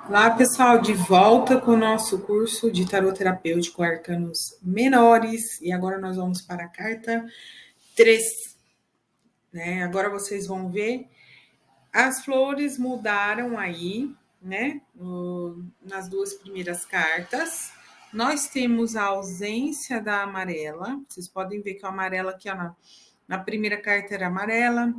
Olá, pessoal, de volta com o nosso curso de tarot terapêutico Arcanos Menores. E agora nós vamos para a carta 3, né? Agora vocês vão ver, as flores mudaram aí, né? Nas duas primeiras cartas. Nós temos a ausência da amarela. Vocês podem ver que o amarelo aqui, ó, na primeira carta era amarela,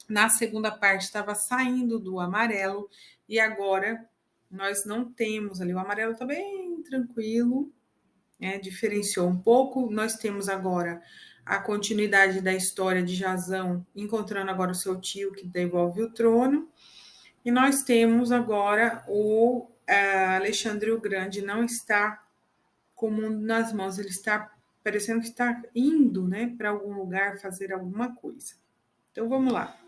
na segunda parte estava saindo do amarelo, e agora nós não temos ali, o amarelo está bem tranquilo, né? Diferenciou um pouco. Nós temos agora a continuidade da história de Jazão encontrando agora o seu tio que devolve o trono, e nós temos agora o Alexandre o Grande não está com o mundo nas mãos, ele está parecendo que está indo, né, para algum lugar fazer alguma coisa. Então vamos lá.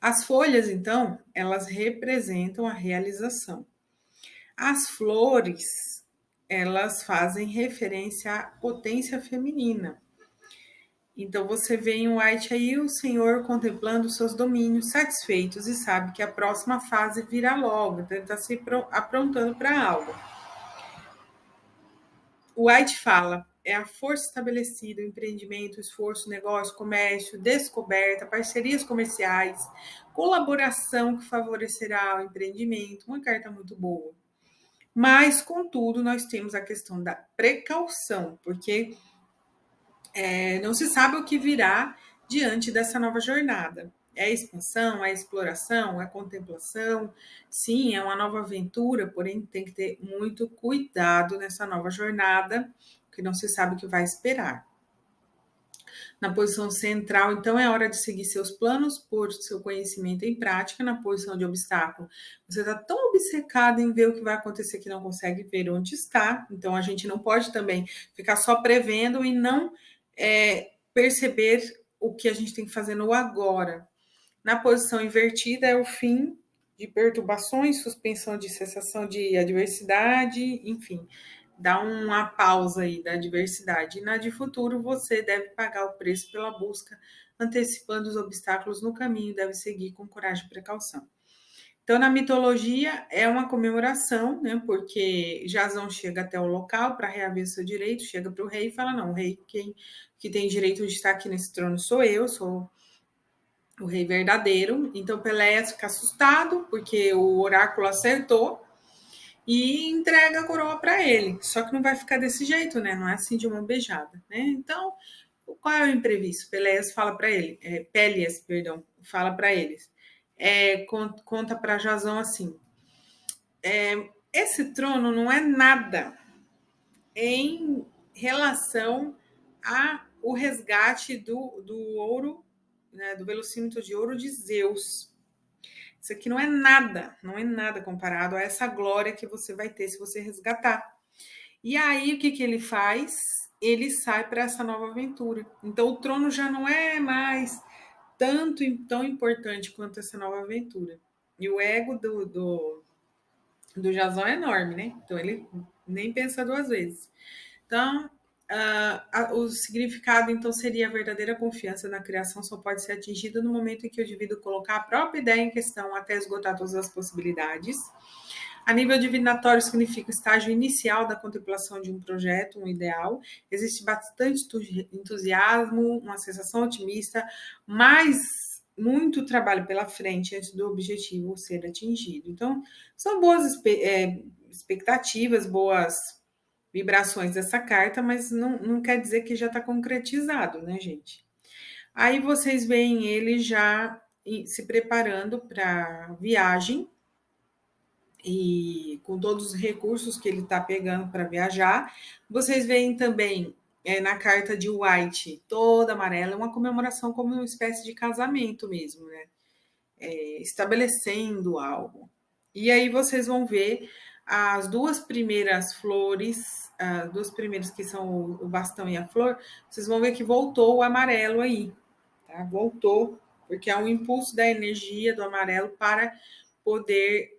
As folhas, então, elas representam a realização. As flores, elas fazem referência à potência feminina. Então, você vê em White aí o Senhor contemplando seus domínios satisfeitos e sabe que a próxima fase virá logo. Então, ele está se aprontando para algo. O White fala, é a força estabelecida, o empreendimento, esforço, negócio, comércio, descoberta, parcerias comerciais, colaboração que favorecerá o empreendimento, uma carta muito boa. Mas, contudo, nós temos a questão da precaução, porque não se sabe o que virá diante dessa nova jornada. É a expansão, é a exploração, é a contemplação. Sim, é uma nova aventura, porém tem que ter muito cuidado nessa nova jornada, porque não se sabe o que vai esperar. Na posição central, então, é hora de seguir seus planos, pôr seu conhecimento em prática. Na posição de obstáculo, você está tão obcecado em ver o que vai acontecer que não consegue ver onde está. Então, a gente não pode também ficar só prevendo e não perceber o que a gente tem que fazer no agora. Na posição invertida é o fim de perturbações, suspensão de cessação de adversidade, enfim, dá uma pausa aí da adversidade. E na de futuro, você deve pagar o preço pela busca, antecipando os obstáculos no caminho, deve seguir com coragem e precaução. Então, na mitologia, é uma comemoração, né? Porque Jazão chega até o local para reaver seu direito, chega para o rei e fala: não, o rei que tem direito de estar aqui nesse trono sou eu, sou o rei verdadeiro. Então, Peléas fica assustado, porque o oráculo acertou, e entrega a coroa para ele. Só que não vai ficar desse jeito, né? Não é assim de mão beijada, né? Então, qual é o imprevisto? Peléas fala para ele, Pélias, perdão, fala para eles. Conta para Jazão assim: esse trono não é nada em relação ao resgate do ouro, né, do velocímetro de ouro de Zeus. Isso aqui não é nada comparado a essa glória que você vai ter se você resgatar. E aí, o que ele faz? Ele sai para essa nova aventura. Então, o trono já não é mais tão importante quanto essa nova aventura. E o ego do Jazão é enorme, né? Então, ele nem pensa duas vezes. Então, o significado, então, seria a verdadeira confiança na criação só pode ser atingida no momento em que o indivíduo colocar a própria ideia em questão até esgotar todas as possibilidades. A nível divinatório significa o estágio inicial da contemplação de um projeto, um ideal. Existe bastante entusiasmo, uma sensação otimista, mas muito trabalho pela frente antes do objetivo ser atingido. Então, são boas expectativas, boas vibrações dessa carta, mas não quer dizer que já está concretizado, né, gente? Aí vocês veem ele já se preparando para viagem, e com todos os recursos que ele está pegando para viajar. Vocês veem também na carta de White, toda amarela, uma comemoração como uma espécie de casamento mesmo, né? Estabelecendo algo. E aí vocês vão ver as duas primeiras flores, as duas primeiras que são o bastão e a flor, vocês vão ver que voltou o amarelo aí, tá? Voltou, porque é um impulso da energia do amarelo para poder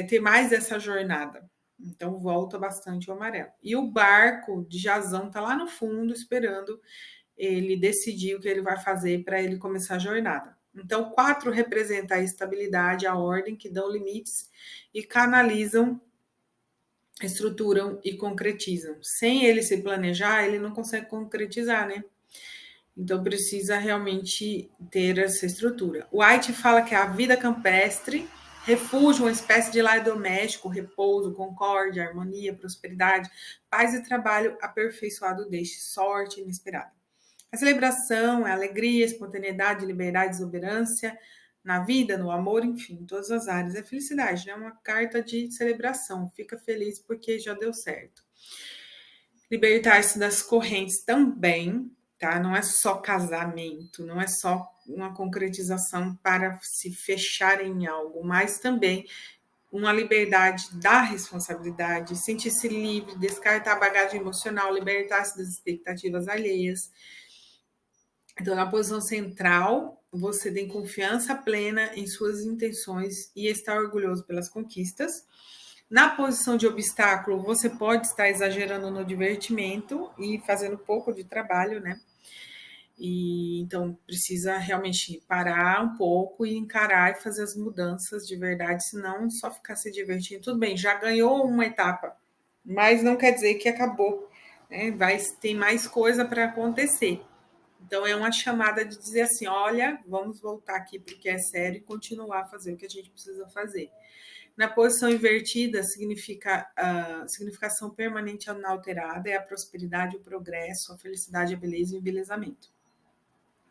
ter mais dessa jornada. Então volta bastante o amarelo. E o barco de Jazão tá lá no fundo esperando ele decidir o que ele vai fazer para ele começar a jornada. Então, 4 representa a estabilidade, a ordem, que dão limites e canalizam, estruturam e concretizam. Sem ele se planejar, ele não consegue concretizar, né? Então, precisa realmente ter essa estrutura. O White fala que a vida campestre, refúgio, uma espécie de lar doméstico, repouso, concórdia, harmonia, prosperidade, paz e trabalho aperfeiçoado deixe sorte inesperada. A celebração é alegria, espontaneidade, liberdade, exuberância na vida, no amor, enfim, em todas as áreas. É felicidade, né? Uma carta de celebração. Fica feliz porque já deu certo. Libertar-se das correntes também, tá? Não é só casamento, não é só uma concretização para se fechar em algo, mas também uma liberdade da responsabilidade, sentir-se livre, descartar a bagagem emocional, libertar-se das expectativas alheias. Então, na posição central, você tem confiança plena em suas intenções e está orgulhoso pelas conquistas. Na posição de obstáculo, você pode estar exagerando no divertimento e fazendo pouco de trabalho, né? E então precisa realmente parar um pouco e encarar e fazer as mudanças de verdade, senão só ficar se divertindo. Tudo bem, já ganhou uma etapa, mas não quer dizer que acabou, né? Tem mais coisa para acontecer. Então é uma chamada de dizer assim, olha, vamos voltar aqui porque é sério e continuar a fazer o que a gente precisa fazer. Na posição invertida, significa a significação permanente inalterada, é a prosperidade, o progresso, a felicidade, a beleza e o embelezamento.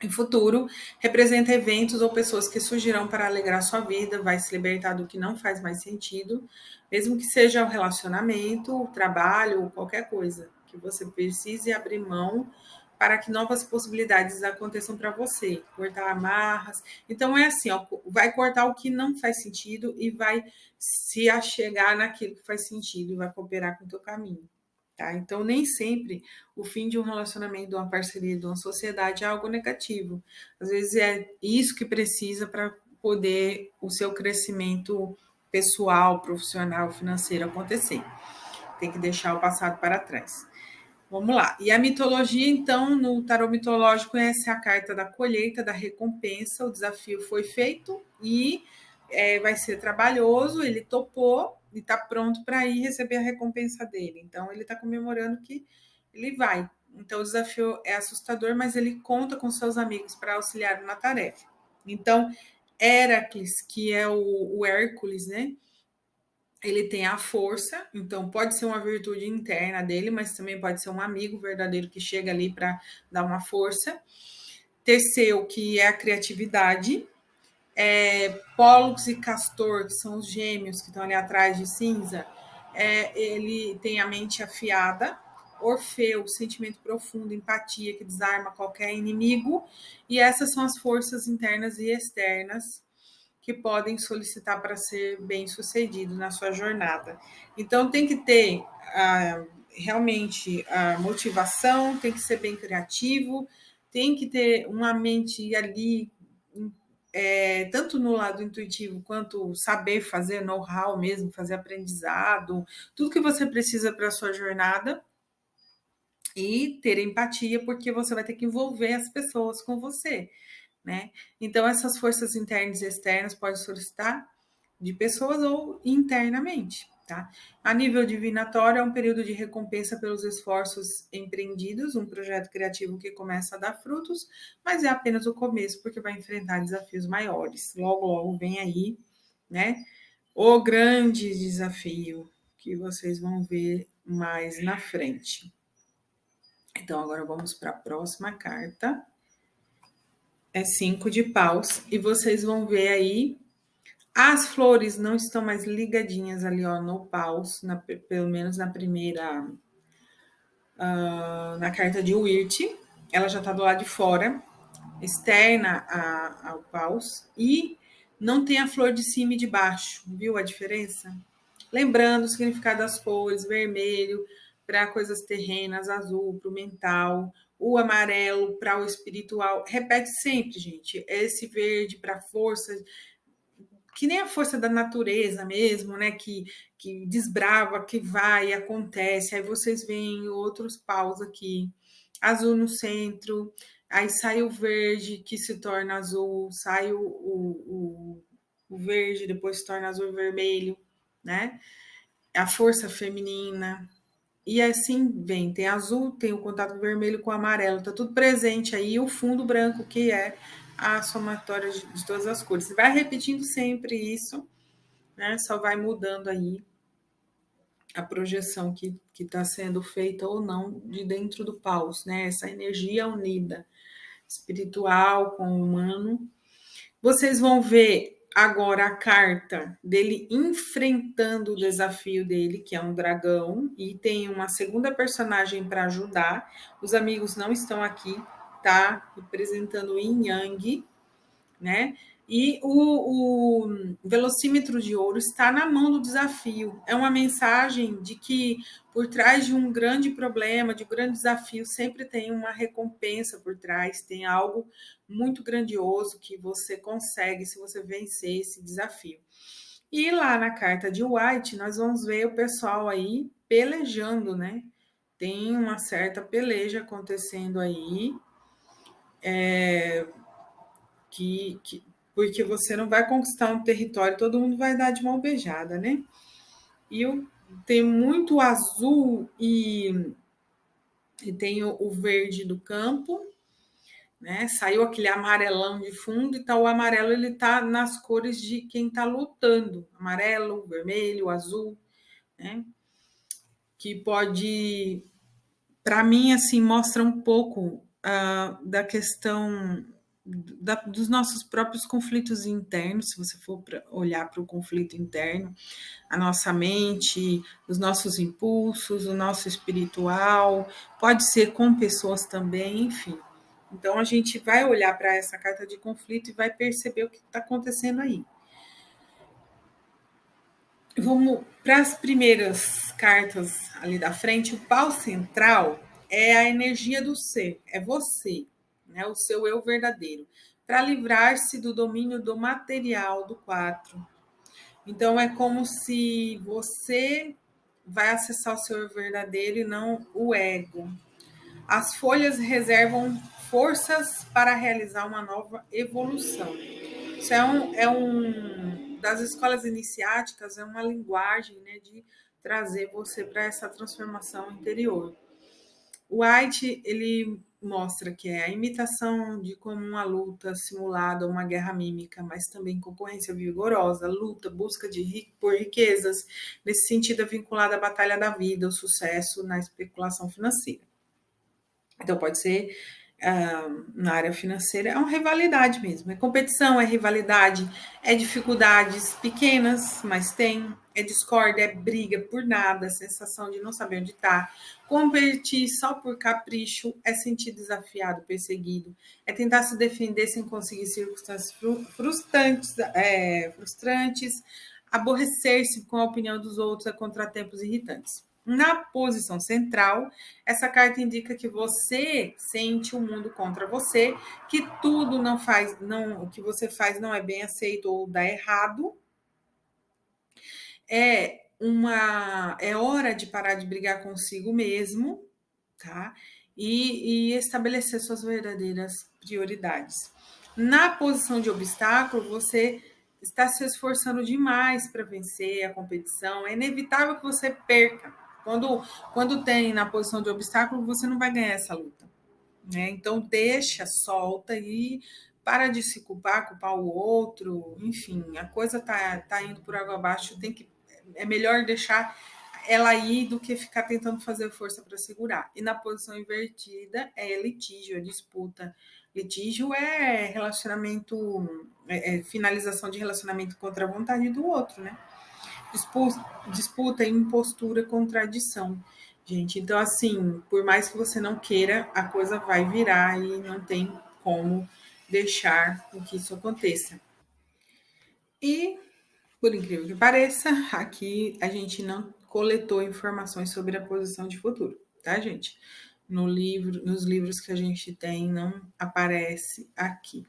Em futuro, representa eventos ou pessoas que surgirão para alegrar sua vida, vai se libertar do que não faz mais sentido, mesmo que seja o relacionamento, o trabalho, qualquer coisa que você precise abrir mão para que novas possibilidades aconteçam para você, cortar amarras. Então é assim, ó, vai cortar o que não faz sentido e vai se achegar naquilo que faz sentido e vai cooperar com o teu caminho. Tá? Então, nem sempre o fim de um relacionamento, de uma parceria, de uma sociedade é algo negativo. Às vezes é isso que precisa para poder o seu crescimento pessoal, profissional, financeiro acontecer. Tem que deixar o passado para trás. Vamos lá. E a mitologia, então, no tarô mitológico, essa é a carta da colheita, da recompensa. O desafio foi feito e vai ser trabalhoso. Ele topou e está pronto para ir receber a recompensa dele. Então, ele está comemorando que ele vai. Então, o desafio é assustador, mas ele conta com seus amigos para auxiliar na tarefa. Então, Heracles, que é o Hércules, né? Ele tem a força, então pode ser uma virtude interna dele, mas também pode ser um amigo verdadeiro que chega ali para dar uma força. Terceiro, que é a criatividade. Pólux e Castor, que são os gêmeos que estão ali atrás de cinza, ele tem a mente afiada. Orfeu, sentimento profundo, empatia, que desarma qualquer inimigo. E essas são as forças internas e externas que podem solicitar para ser bem sucedido na sua jornada. Então, tem que ter realmente a motivação, tem que ser bem criativo, tem que ter uma mente ali, tanto no lado intuitivo quanto saber fazer know-how mesmo, fazer aprendizado, tudo que você precisa para a sua jornada. E ter empatia, porque você vai ter que envolver as pessoas com você. Né? Então, essas forças internas e externas podem solicitar de pessoas ou internamente. Tá? A nível divinatório, é um período de recompensa pelos esforços empreendidos, um projeto criativo que começa a dar frutos, mas é apenas o começo, porque vai enfrentar desafios maiores. Logo, logo vem aí, né? O grande desafio que vocês vão ver mais na frente. Então, agora vamos para a próxima carta. É 5 de paus, e vocês vão ver aí, as flores não estão mais ligadinhas ali, ó, no paus, pelo menos na primeira, na carta de Wirt, ela já tá do lado de fora, externa ao paus, e não tem a flor de cima e de baixo, viu a diferença? Lembrando o significado das cores, vermelho para coisas terrenas, azul para o mental, o amarelo para o espiritual. Repete sempre, gente, esse verde para força, que nem a força da natureza mesmo, né? Que desbrava, que vai, acontece. Aí vocês veem outros paus aqui. Azul no centro, Aí sai o verde, que se torna azul, sai o verde, depois se torna azul e vermelho, né? A força feminina. E assim vem, tem azul, tem o contato vermelho com o amarelo, tá tudo presente aí, e o fundo branco, que é a somatória de todas as cores. Você vai repetindo sempre isso, né? Só vai mudando aí a projeção que está sendo feita ou não de dentro do paus, né? Essa energia unida, espiritual com o humano. Vocês vão ver agora a carta dele enfrentando o desafio dele, que é um dragão, e tem uma segunda personagem para ajudar. Os amigos não estão aqui, tá? Representando o Yin Yang, né? E o velocímetro de ouro está na mão do desafio. É uma mensagem de que por trás de um grande problema, de um grande desafio, sempre tem uma recompensa por trás, tem algo muito grandioso que você consegue se você vencer esse desafio. E lá na carta de White, nós vamos ver o pessoal aí pelejando, né? Tem uma certa peleja acontecendo aí, porque você não vai conquistar um território, todo mundo vai dar de mão beijada, né? E tem muito azul e tem o verde do campo, né? Saiu aquele amarelão de fundo, e tá, o amarelo ele tá nas cores de quem tá lutando, amarelo, vermelho, azul, né? Que pode, para mim, assim, mostra um pouco da questão dos nossos próprios conflitos internos, se você for olhar para o conflito interno, a nossa mente, os nossos impulsos, o nosso espiritual, pode ser com pessoas também, enfim. Então a gente vai olhar para essa carta de conflito e vai perceber o que está acontecendo aí. Vamos para as primeiras cartas ali da frente. O pau central é a energia do ser, é você, né? O seu eu verdadeiro, para livrar-se do domínio do material do 4. Então é como se você vai acessar o seu eu verdadeiro e não o ego. As folhas reservam forças para realizar uma nova evolução. Isso das escolas iniciáticas, é uma linguagem, né, de trazer você para essa transformação interior. O White, ele mostra que é a imitação de como uma luta simulada, uma guerra mímica, mas também concorrência vigorosa, luta, busca por riquezas, nesse sentido é vinculada à batalha da vida, o sucesso na especulação financeira. Então, pode ser na área financeira, é uma rivalidade mesmo. É competição, é rivalidade, é dificuldades pequenas, mas tem, é discórdia, é briga por nada, sensação de não saber onde está. Competir só por capricho é sentir desafiado, perseguido, é tentar se defender sem conseguir circunstâncias frustrantes, aborrecer-se com a opinião dos outros, a contratempos irritantes. Na posição central, essa carta indica que você sente o mundo contra você, que tudo o que você faz não é bem aceito ou dá errado. É hora de parar de brigar consigo mesmo, tá? E estabelecer suas verdadeiras prioridades. Na posição de obstáculo, você está se esforçando demais para vencer a competição. É inevitável que você perca. Quando tem na posição de obstáculo, você não vai ganhar essa luta, né? Então deixa, solta e para de se culpar o outro, enfim, a coisa tá indo por água abaixo, é melhor deixar ela ir do que ficar tentando fazer força para segurar. E na posição invertida é litígio, é disputa. Litígio é relacionamento, finalização de relacionamento contra a vontade do outro, né? Disputa, impostura, contradição, gente. Então, assim, por mais que você não queira, a coisa vai virar e não tem como deixar que isso aconteça. E, por incrível que pareça, aqui a gente não coletou informações sobre a posição de futuro, tá, gente? Nos livros que a gente tem, não aparece aqui.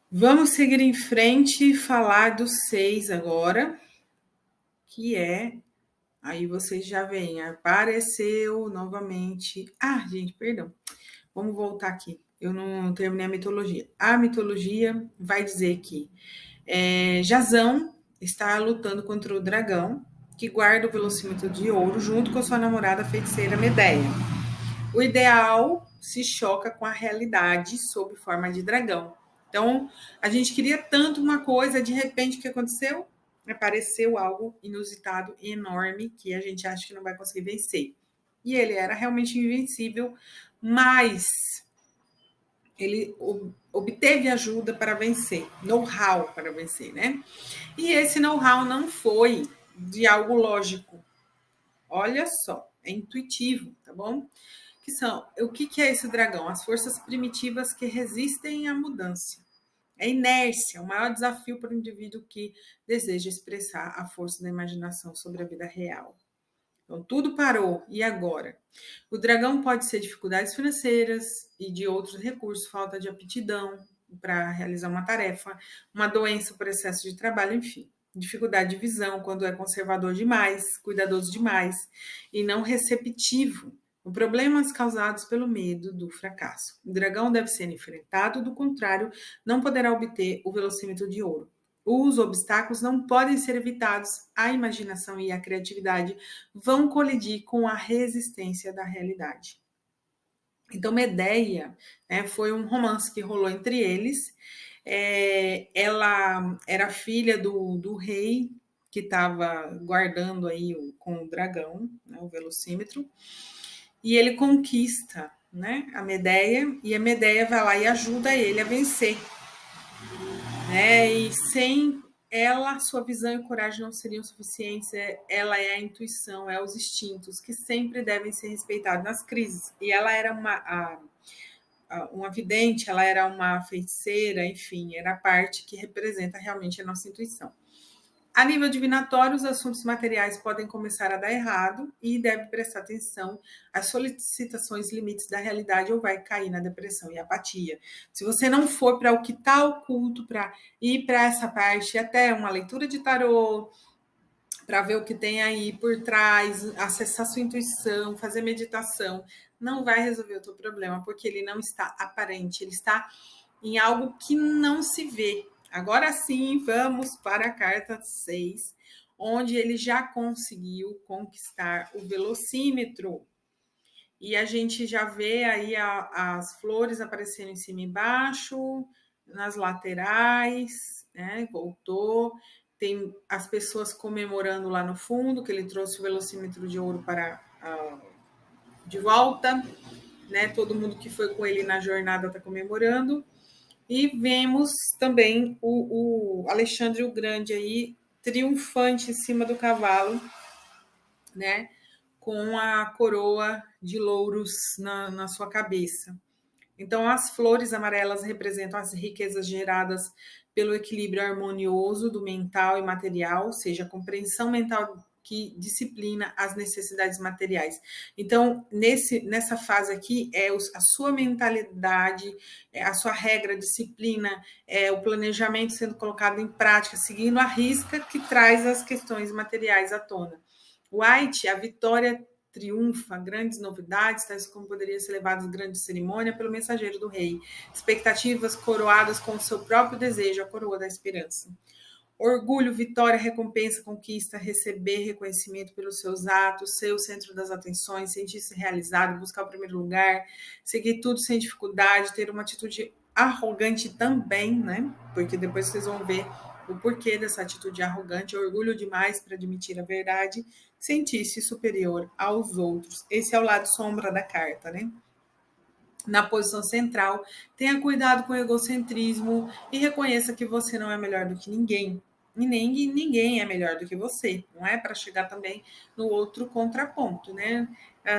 Vamos seguir em frente e falar do 6 agora, que é. Aí vocês já veem, apareceu novamente. Ah, gente, perdão. vamos voltar aqui. Eu não terminei a mitologia. A mitologia vai dizer que Jasão está lutando contra o dragão, que guarda o velocímetro de ouro junto com sua namorada feiticeira Medeia. O ideal se choca com a realidade sob forma de dragão. Então, a gente queria tanto uma coisa, de repente, o que aconteceu? Apareceu algo inusitado e enorme que a gente acha que não vai conseguir vencer. E ele era realmente invencível, mas ele obteve ajuda para vencer, know-how para vencer, né? E esse know-how não foi de algo lógico. Olha só, é intuitivo, tá bom? O que é esse dragão? As forças primitivas que resistem à mudança. É inércia, o maior desafio para o indivíduo que deseja expressar a força da imaginação sobre a vida real. Então, tudo parou. E agora? O dragão pode ser dificuldades financeiras e de outros recursos, falta de aptidão para realizar uma tarefa, uma doença por excesso de trabalho, enfim. Dificuldade de visão, quando é conservador demais, cuidadoso demais e não receptivo. Problemas causados pelo medo do fracasso. O dragão deve ser enfrentado, do contrário, não poderá obter o velocímetro de ouro. Os obstáculos não podem ser evitados, a imaginação e a criatividade vão colidir com a resistência da realidade. Então, Medeia, né, foi um romance que rolou entre eles. Ela era filha do rei que estava guardando aí com o dragão, né, o velocímetro, e ele conquista, né, a Medeia, e a Medeia vai lá e ajuda ele a vencer. Né? E sem ela, sua visão e coragem não seriam suficientes. Ela é a intuição, é os instintos que sempre devem ser respeitados nas crises. E ela era uma vidente, ela era uma feiticeira, enfim, era a parte que representa realmente a nossa intuição. A nível divinatório, os assuntos materiais podem começar a dar errado e deve prestar atenção às solicitações limites da realidade ou vai cair na depressão e apatia. Se você não for para o que está oculto, para ir para essa parte, até uma leitura de tarô, para ver o que tem aí por trás, acessar sua intuição, fazer meditação, não vai resolver o teu problema, porque ele não está aparente, ele está em algo que não se vê. Agora sim, vamos para a carta 6, onde ele já conseguiu conquistar o velocímetro. E a gente já vê aí as flores aparecendo em cima e embaixo, nas laterais, né? Voltou. Tem as pessoas comemorando lá no fundo, que ele trouxe o velocímetro de ouro para de volta, né? Todo mundo que foi com ele na jornada está comemorando. E vemos também o Alexandre o Grande aí, triunfante em cima do cavalo, né? Com a coroa de louros na sua cabeça. Então, as flores amarelas representam as riquezas geradas pelo equilíbrio harmonioso do mental e material, ou seja, a compreensão mental que disciplina as necessidades materiais. Então, nessa fase aqui, a sua mentalidade, a sua regra, disciplina, o planejamento sendo colocado em prática, seguindo a risca que traz as questões materiais à tona. White, a vitória triunfa, grandes novidades, tais como poderiam ser levadas grande cerimônia pelo mensageiro do rei, expectativas coroadas com o seu próprio desejo, a coroa da esperança. Orgulho, vitória, recompensa, conquista, receber reconhecimento pelos seus atos, ser o centro das atenções, sentir-se realizado, buscar o primeiro lugar, seguir tudo sem dificuldade, ter uma atitude arrogante também, né? Porque depois vocês vão ver o porquê dessa atitude arrogante, orgulho demais para admitir a verdade, sentir-se superior aos outros. Esse é o lado sombra da carta, né? Na posição central, tenha cuidado com o egocentrismo e reconheça que você não é melhor do que ninguém. E nem ninguém é melhor do que você. Não é para chegar também no outro contraponto, né?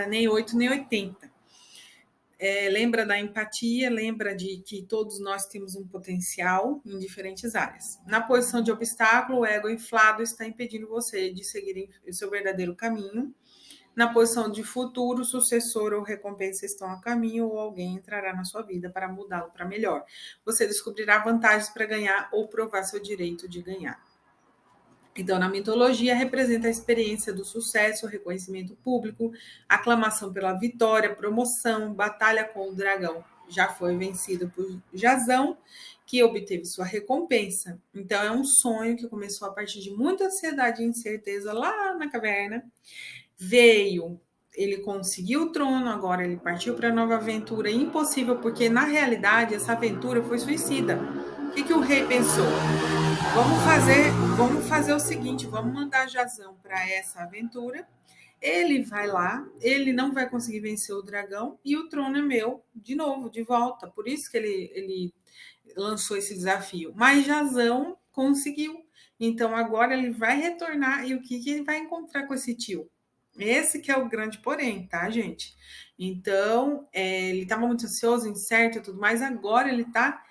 Nem 8, nem 80. Lembra da empatia, lembra de que todos nós temos um potencial em diferentes áreas. Na posição de obstáculo, o ego inflado está impedindo você de seguir o seu verdadeiro caminho. Na posição de futuro, sucessor ou recompensa estão a caminho ou alguém entrará na sua vida para mudá-lo para melhor. Você descobrirá vantagens para ganhar ou provar seu direito de ganhar. Então, na mitologia, representa a experiência do sucesso, reconhecimento público, aclamação pela vitória, promoção, batalha com o dragão. Já foi vencido por Jasão, que obteve sua recompensa. Então, é um sonho que começou a partir de muita ansiedade e incerteza lá na caverna. Veio, ele conseguiu o trono, agora ele partiu para a nova aventura. Impossível, porque na realidade essa aventura foi suicida. O que o rei pensou? Vamos fazer o seguinte, vamos mandar Jazão para essa aventura. Ele vai lá, ele não vai conseguir vencer o dragão e o trono é meu de novo, de volta. Por isso que ele lançou esse desafio. Mas Jazão conseguiu. Então agora ele vai retornar e o que ele vai encontrar com esse tio? Esse que é o grande porém, tá, gente? Então, ele estava muito ansioso, incerto e tudo mais, agora ele está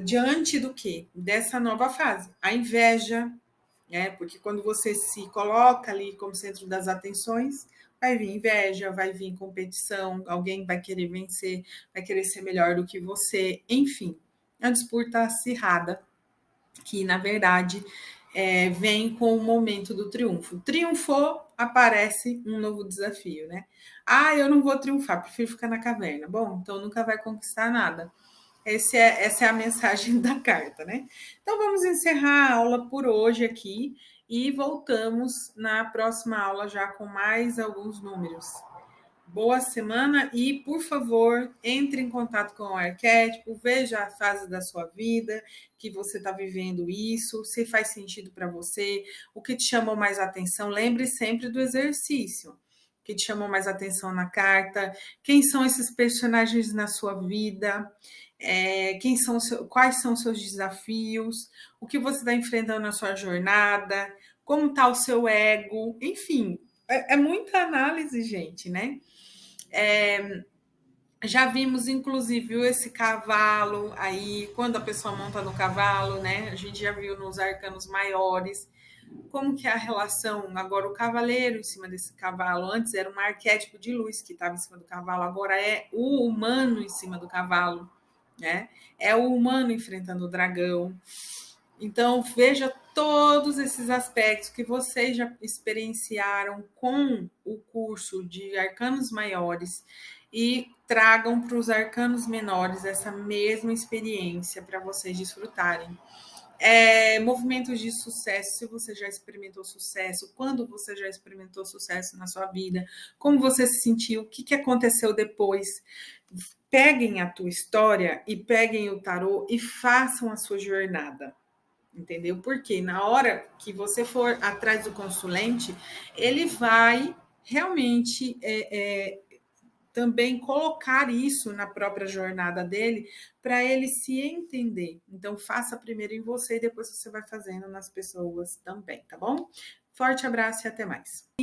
diante do quê? Dessa nova fase. A inveja, né? Porque quando você se coloca ali como centro das atenções, vai vir inveja, vai vir competição, alguém vai querer vencer, vai querer ser melhor do que você, enfim, a disputa acirrada, que na verdade vem com o momento do triunfo. Triunfou, aparece um novo desafio, né? Ah, eu não vou triunfar, prefiro ficar na caverna. Bom, então nunca vai conquistar nada. Essa é a mensagem da carta, né? Então vamos encerrar a aula por hoje aqui e voltamos na próxima aula já com mais alguns números. Boa semana e, por favor, entre em contato com o arquétipo, veja a fase da sua vida que você está vivendo isso, se faz sentido para você, o que te chamou mais atenção. Lembre sempre do exercício que te chamou mais atenção na carta, quem são esses personagens na sua vida, quais são os seus desafios, o que você está enfrentando na sua jornada, como está o seu ego, enfim, é muita análise, gente, né? Já vimos, inclusive, esse cavalo aí, quando a pessoa monta no cavalo, né? A gente já viu nos arcanos maiores como que é a relação, agora o cavaleiro em cima desse cavalo, antes era um arquétipo de luz que estava em cima do cavalo, agora é o humano em cima do cavalo, né? É o humano enfrentando o dragão. Então, veja todos esses aspectos que vocês já experienciaram com o curso de arcanos maiores e tragam para os arcanos menores essa mesma experiência para vocês desfrutarem. Movimentos de sucesso, se você já experimentou sucesso, quando você já experimentou sucesso na sua vida, como você se sentiu, o que aconteceu depois. Peguem a tua história e peguem o tarô e façam a sua jornada. Entendeu? Porque na hora que você for atrás do consulente, ele vai realmente também colocar isso na própria jornada dele para ele se entender. Então, faça primeiro em você e depois você vai fazendo nas pessoas também, tá bom? Forte abraço e até mais.